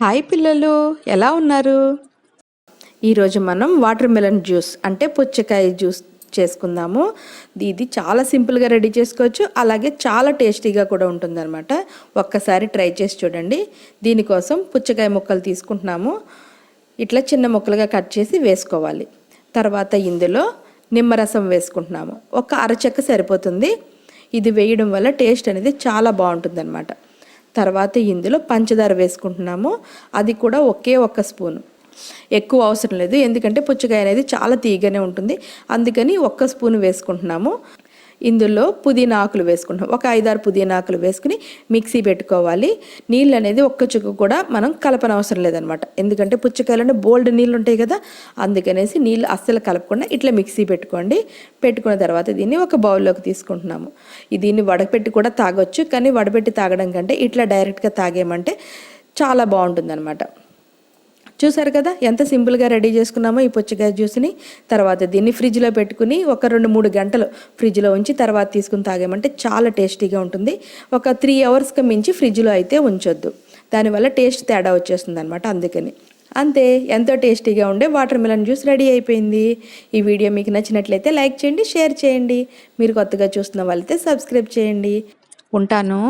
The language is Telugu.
హాయ్ పిల్లలు, ఎలా ఉన్నారు? ఈరోజు మనం వాటర్ మెలన్ జ్యూస్ అంటే పుచ్చకాయ జ్యూస్ చేసుకుందాము. ఇది చాలా సింపుల్గా రెడీ చేసుకోవచ్చు, అలాగే చాలా టేస్టీగా కూడా ఉంటుందన్నమాట. ఒక్కసారి ట్రై చేసి చూడండి. దీనికోసం పుచ్చకాయ ముక్కలు తీసుకుంటున్నాము. ఇట్లా చిన్న ముక్కలుగా కట్ చేసి వేసుకోవాలి. తర్వాత ఇందులో నిమ్మరసం వేసుకుంటున్నాము. ఒక అరచెక్క సరిపోతుంది. ఇది వేయడం వల్ల టేస్ట్ అనేది చాలా బాగుంటుందన్నమాట. తర్వాత ఇందులో పంచదార వేసుకుంటున్నాము. అది కూడా ఒక్క స్పూను, ఎక్కువ అవసరం లేదు, ఎందుకంటే పుచ్చకాయ అనేది చాలా తీయగానే ఉంటుంది. అందుకని 1 స్పూన్ వేసుకుంటున్నాము. ఇందులో పుదీనా ఆకులు వేసుకుంటాం. ఒక 5-6 పుదీనా ఆకులు వేసుకుని మిక్సీ పెట్టుకోవాలి. నీళ్ళు అనేది ఒక్క చుక్క కూడా మనం కలపనవసరం లేదనమాట, ఎందుకంటే పుచ్చకాయలోనే బోల్డ్ నీళ్ళు ఉంటాయి కదా. అందుకనేసి నీళ్ళు అస్సలు కలపకుండా ఇట్లా మిక్సీ పెట్టుకోండి. పెట్టుకున్న తర్వాత దీన్ని ఒక బౌల్లోకి తీసుకుంటున్నాము. దీన్ని వడపెట్టి కూడా తాగొచ్చు, కానీ వడపెట్టి తాగడం కంటే ఇట్లా డైరెక్ట్గా తాగేమంటే చాలా బాగుంటుందన్నమాట. చూసారు కదా ఎంత సింపుల్గా రెడీ చేసుకున్నామో ఈ పుచ్చకాయ జ్యూస్ని. తర్వాత దీన్ని ఫ్రిడ్జ్లో పెట్టుకుని ఒక 2-3 గంటలు ఫ్రిడ్జ్లో ఉంచి తర్వాత తీసుకుని తాగామంటే చాలా టేస్టీగా ఉంటుంది. ఒక 3 అవర్స్కి మించి ఫ్రిడ్జ్లో అయితే ఉంచొద్దు, దానివల్ల టేస్ట్ తేడా వచ్చేస్తుంది అనమాట. అందుకని అంతే, ఎంతో టేస్టీగా ఉండే వాటర్ మెలన్ జ్యూస్ రెడీ అయిపోయింది. ఈ వీడియో మీకు నచ్చినట్లయితే లైక్ చేయండి, షేర్ చేయండి. మీరు కొత్తగా చూస్తున్న వాళ్ళైతే సబ్స్క్రైబ్ చేయండి. ఉంటాను.